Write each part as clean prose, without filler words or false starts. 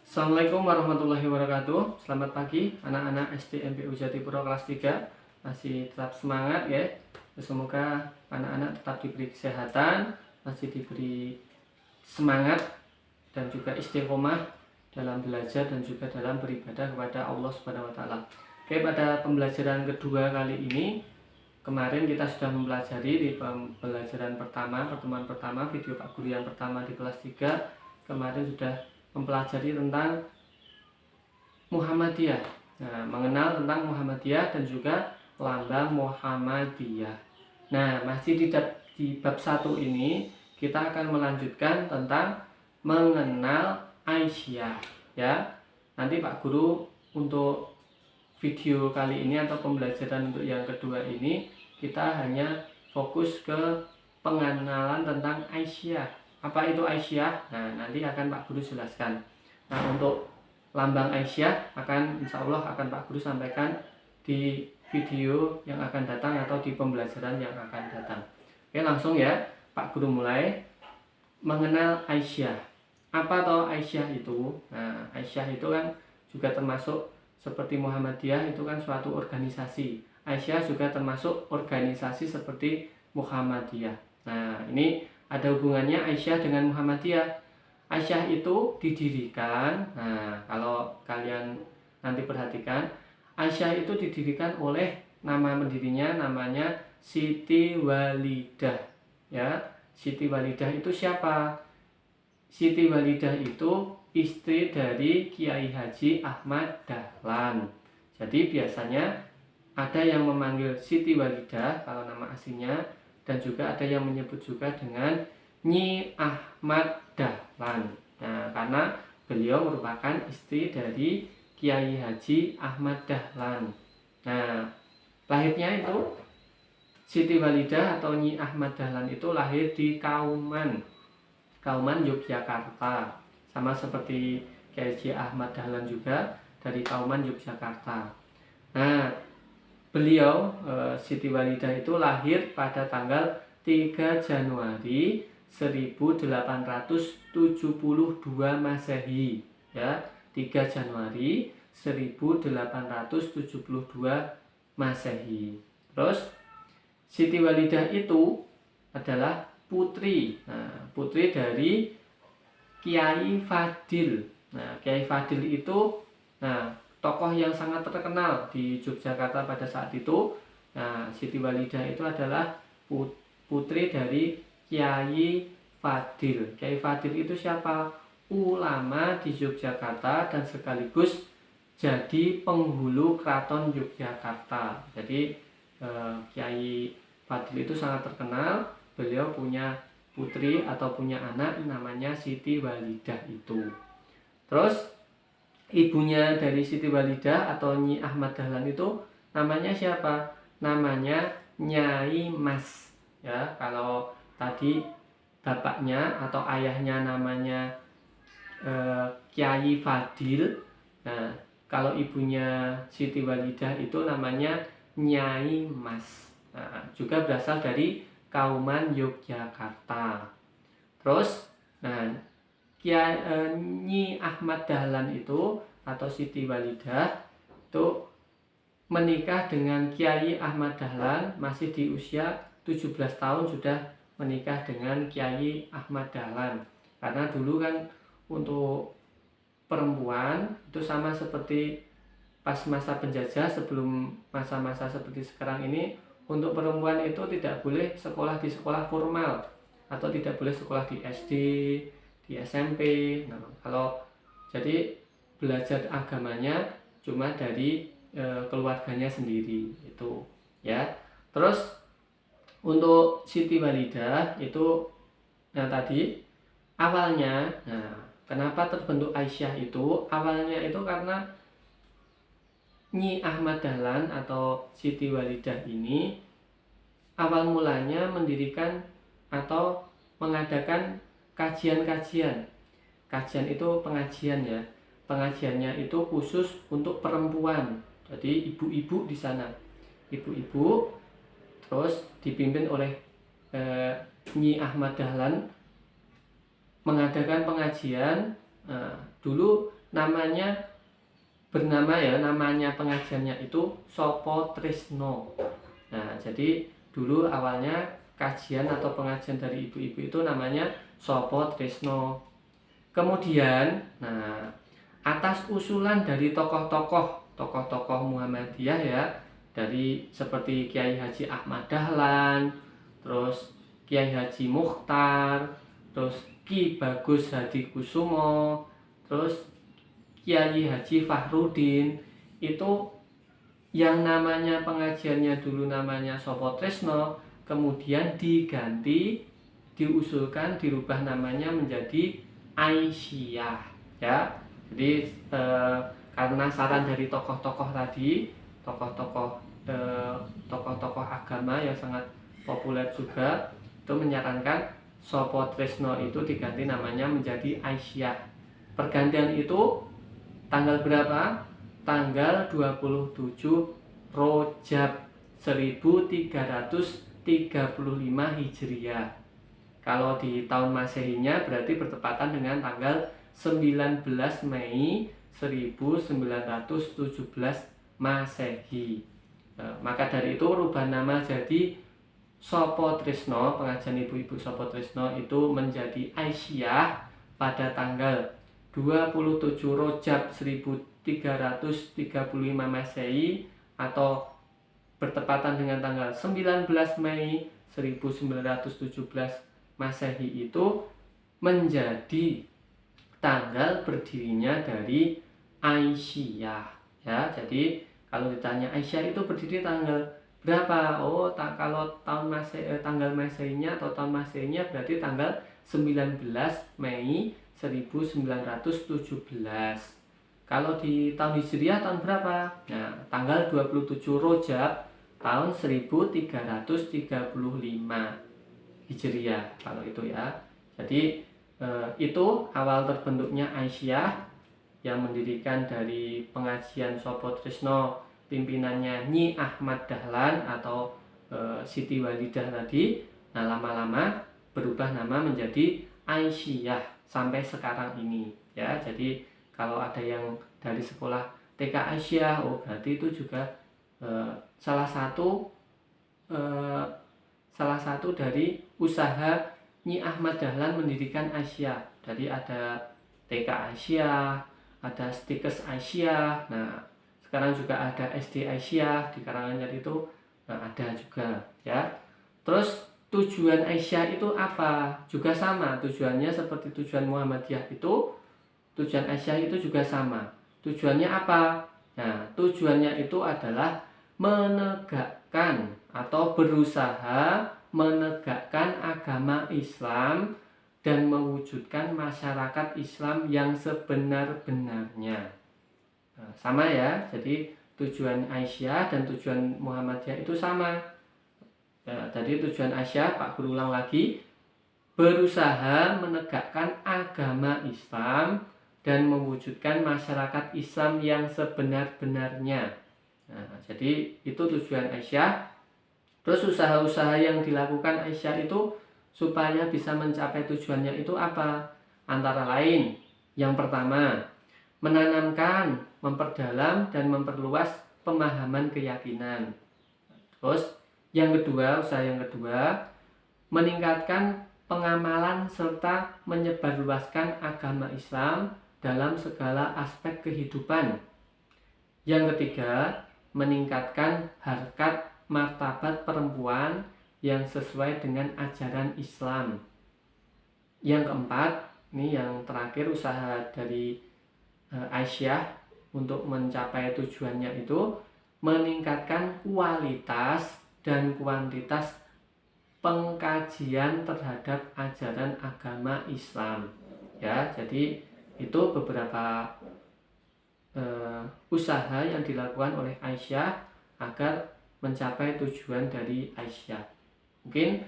Assalamualaikum warahmatullahi wabarakatuh. Selamat pagi anak-anak SD MPU Jatipura kelas 3. Masih tetap semangat ya. Semoga anak-anak tetap diberi kesehatan, masih diberi semangat dan juga istiqomah dalam belajar dan juga dalam beribadah kepada Allah Subhanahu wa taala. Oke, pada pembelajaran kedua kali ini, kemarin kita sudah mempelajari di pembelajaran pertama, pertemuan pertama, video Pak Guru yang pertama di kelas 3. Kemarin sudah mempelajari tentang Muhammadiyah. Nah, mengenal tentang Muhammadiyah dan juga lambang Muhammadiyah. Nah, masih di bab 1 ini kita akan melanjutkan tentang mengenal Aisyah ya. Nanti Pak Guru untuk video kali ini atau pembelajaran untuk yang kedua ini kita hanya fokus ke pengenalan tentang Aisyah. Apa itu Aisyah? Nah, nanti akan Pak Guru jelaskan. Nah, untuk lambang Aisyah insya Allah akan Pak Guru sampaikan di video yang akan datang atau di pembelajaran yang akan datang. Oke, langsung ya Pak Guru mulai. Mengenal Aisyah. Apa toh Aisyah itu? Nah, Aisyah itu kan juga termasuk seperti Muhammadiyah, itu kan suatu organisasi. Aisyah juga termasuk organisasi seperti Muhammadiyah. Nah, ini ada hubungannya Aisyah dengan Muhammadiyah. Aisyah itu didirikan, nah kalau kalian nanti perhatikan, Aisyah itu didirikan oleh nama pendirinya namanya Siti Walidah. Ya, Siti Walidah itu siapa? Siti Walidah itu istri dari Kiai Haji Ahmad Dahlan. Jadi biasanya ada yang memanggil Siti Walidah kalau nama aslinya, dan juga ada yang menyebut juga dengan Nyi Ahmad Dahlan. Nah, karena beliau merupakan istri dari Kiai Haji Ahmad Dahlan. Nah, lahirnya itu Siti Walidah atau Nyi Ahmad Dahlan itu lahir di Kauman Yogyakarta. Sama seperti Kiai Haji Ahmad Dahlan juga dari Kauman Yogyakarta. Nah, beliau Siti Walidah itu lahir pada tanggal 3 Januari 1872 Masehi ya, 3 Januari 1872 Masehi. Terus Siti Walidah itu adalah putri. Nah, putri dari Kiai Fadil. Nah, Kiai Fadil itu tokoh yang sangat terkenal di Yogyakarta pada saat itu. Nah, Siti Walidah itu adalah putri dari Kiai Fadil. Kiai Fadil itu siapa? Ulama di Yogyakarta dan sekaligus jadi penghulu Keraton Yogyakarta. Jadi Kiai Fadil itu sangat terkenal. Beliau punya putri atau punya anak namanya Siti Walidah itu. Terus ibunya dari Siti Walidah atau Nyi Ahmad Dahlan itu namanya siapa? Namanya Nyai Mas. Ya, kalau tadi bapaknya atau ayahnya namanya Kiai Fadil. Nah, kalau ibunya Siti Walidah itu namanya Nyai Mas. Nah, juga berasal dari Kauman Yogyakarta. Terus, Nyi Ahmad Dahlan itu atau Siti Walidah itu menikah dengan Kiai Ahmad Dahlan masih di usia 17 tahun sudah menikah dengan Kiai Ahmad Dahlan. Karena dulu kan untuk perempuan itu sama seperti pas masa penjajah, sebelum masa-masa seperti sekarang ini, untuk perempuan itu tidak boleh sekolah di sekolah formal atau tidak boleh sekolah di SD, di SMP. Nah, kalau jadi belajar agamanya cuma dari keluarganya sendiri itu ya. Terus untuk Siti Walidah itu tadi awalnya, kenapa terbentuk Aisyah itu? Awalnya itu karena Nyi Ahmad Dahlan atau Siti Walidah ini awal mulanya mendirikan atau mengadakan kajian-kajian. Kajian itu pengajian ya. Pengajiannya itu khusus untuk perempuan. Jadi ibu-ibu di sana. Ibu-ibu terus dipimpin oleh Nyi Ahmad Dahlan mengadakan pengajian. Dulu namanya namanya pengajiannya itu Sopo Tresno. Nah, jadi dulu awalnya kajian atau pengajian dari ibu-ibu itu namanya Sopo Tresno. Kemudian, atas usulan dari tokoh-tokoh Muhammadiyah ya, dari seperti Kiai Haji Ahmad Dahlan, terus Kiai Haji Mukhtar, terus Ki Bagus Hadi Kusumo, terus Kiai Haji Fahrudin, itu yang namanya pengajiannya dulu namanya Sopo Tresno, kemudian diusulkan dirubah namanya menjadi Aisyah ya. Jadi karena saran dari tokoh-tokoh tadi, tokoh-tokoh agama yang sangat populer juga, itu menyarankan Sopo Tresno itu diganti namanya menjadi Aisyah. Pergantian itu tanggal berapa? Tanggal 27 Rojab 1335 Hijriah. Kalau di tahun Masehinya berarti bertepatan dengan tanggal 19 Mei 1917 Masehi. Maka dari itu rubah nama jadi Sopo Tresno, pengajian ibu-ibu Sopo Tresno itu menjadi Aisyah pada tanggal 27 Rojab 1335 Masehi atau bertepatan dengan tanggal 19 Mei 1917 Masehi itu menjadi tanggal berdirinya dari Aisyah ya. Jadi kalau ditanya Aisyah itu berdiri tanggal berapa? Kalau tanggal Masehinya atau tahun Masehinya berarti tanggal 19 Mei 1917. Kalau di tahun Hijriah tahun berapa? Nah, tanggal 27 Rojab tahun 1335 Hijriah kalau itu ya. Jadi itu awal terbentuknya Aisyah yang mendirikan dari pengajian Sopo Tresno, pimpinannya Nyi Ahmad Dahlan atau Siti Walidah tadi. Nah, lama-lama berubah nama menjadi Aisyah sampai sekarang ini ya. Jadi kalau ada yang dari sekolah TK Aisyah, berarti itu juga salah satu dari usaha Nyi Ahmad Dahlan mendirikan Aisyah. Jadi ada TK Aisyah, ada Stikes Aisyah. Nah, sekarang juga ada SD Aisyah di Karanganyar itu ada juga ya. Terus tujuan Aisyah itu apa? Juga sama, tujuannya seperti tujuan Muhammadiyah itu. Tujuan Aisyah itu juga sama. Tujuannya apa? Nah, tujuannya itu adalah menegakkan atau berusaha menegakkan agama Islam dan mewujudkan masyarakat Islam yang sebenar-benarnya. Nah, sama ya, jadi tujuan Aisyah dan tujuan Muhammadiyah itu sama. Jadi tujuan Aisyah, Pak Guru ulang lagi, berusaha menegakkan agama Islam dan mewujudkan masyarakat Islam yang sebenar-benarnya. Nah, jadi itu tujuan Aisyah. Terus usaha-usaha yang dilakukan Aisyah itu supaya bisa mencapai tujuannya itu apa? Antara lain, yang pertama, menanamkan, memperdalam dan memperluas pemahaman keyakinan. Terus yang kedua, usaha yang kedua, meningkatkan pengamalan serta menyebarluaskan agama Islam dalam segala aspek kehidupan. Yang ketiga, meningkatkan harkat martabat perempuan yang sesuai dengan ajaran Islam. Yang keempat, ini yang terakhir usaha dari Aisyah untuk mencapai tujuannya itu meningkatkan kualitas dan kuantitas pengkajian terhadap ajaran agama Islam. Ya, jadi itu beberapa usaha yang dilakukan oleh Aisyah agar mencapai tujuan dari Aisyah. Mungkin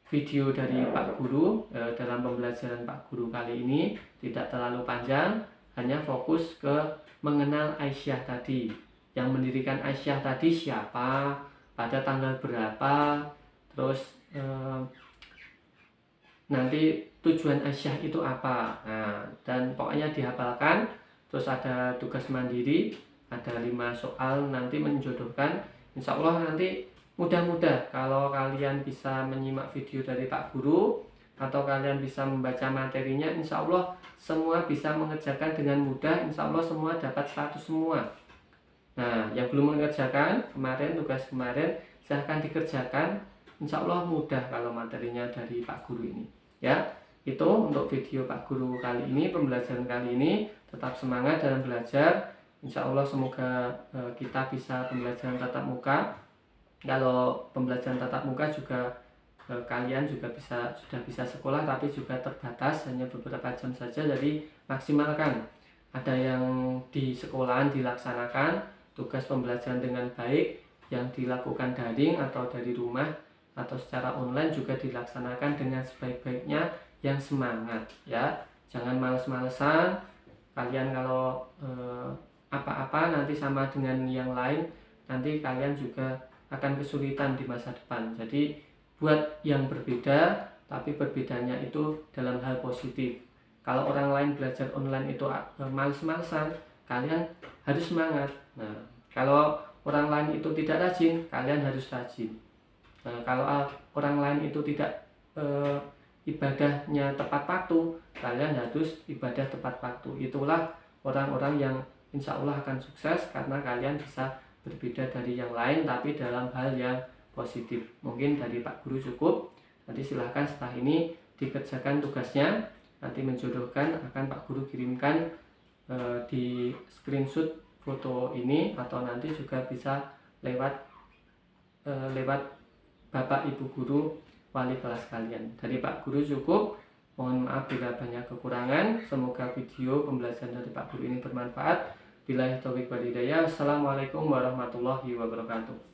video dari Pak Guru dalam pembelajaran Pak Guru kali ini tidak terlalu panjang, hanya fokus ke mengenal Aisyah tadi. Yang mendirikan Aisyah tadi siapa, pada tanggal berapa, terus nanti tujuan Aisyah itu apa. Nah, dan pokoknya dihafalkan. terus ada tugas mandiri, ada 5 soal nanti menjodohkan. Insya Allah nanti mudah-mudah kalau kalian bisa menyimak video dari Pak Guru atau kalian bisa membaca materinya, insya Allah semua bisa mengerjakan dengan mudah, insya Allah semua dapat 100 semua. Nah, yang belum mengerjakan kemarin, tugas kemarin, silahkan dikerjakan, insya Allah mudah kalau materinya dari Pak Guru ini. Ya, itu untuk video Pak Guru kali ini, pembelajaran kali ini. Tetap semangat dalam belajar, insya Allah semoga kita bisa pembelajaran tatap muka. Kalau pembelajaran tatap muka juga kalian juga sudah bisa sekolah, tapi juga terbatas hanya beberapa jam saja, jadi maksimalkan. Ada yang di sekolahan dilaksanakan tugas pembelajaran dengan baik, yang dilakukan daring atau dari rumah atau secara online juga dilaksanakan dengan sebaik-baiknya, yang semangat ya, jangan males-malesan. Kalian kalau apa-apa nanti sama dengan yang lain, nanti kalian juga akan kesulitan di masa depan. Jadi buat yang berbeda, tapi berbedanya itu dalam hal positif. Kalau orang lain belajar online itu males-malesan, kalian harus semangat. Nah, kalau orang lain itu tidak rajin, kalian harus rajin. Nah, kalau orang lain itu tidak ibadahnya tepat waktu, kalian harus ibadah tepat waktu. Itulah orang-orang yang insya Allah akan sukses, karena kalian bisa berbeda dari yang lain tapi dalam hal yang positif. Mungkin dari Pak Guru cukup. Nanti silahkan setelah ini dikerjakan tugasnya, nanti menjodohkan akan Pak Guru kirimkan di screenshot foto ini, atau nanti juga bisa lewat Bapak Ibu Guru wali kelas kalian. Dari Pak Guru cukup. Mohon maaf bila banyak kekurangan. Semoga video pembelajaran dari Pak Guru ini bermanfaat. Billahi taufiq wal hidayah. Assalamualaikum warahmatullahi wabarakatuh.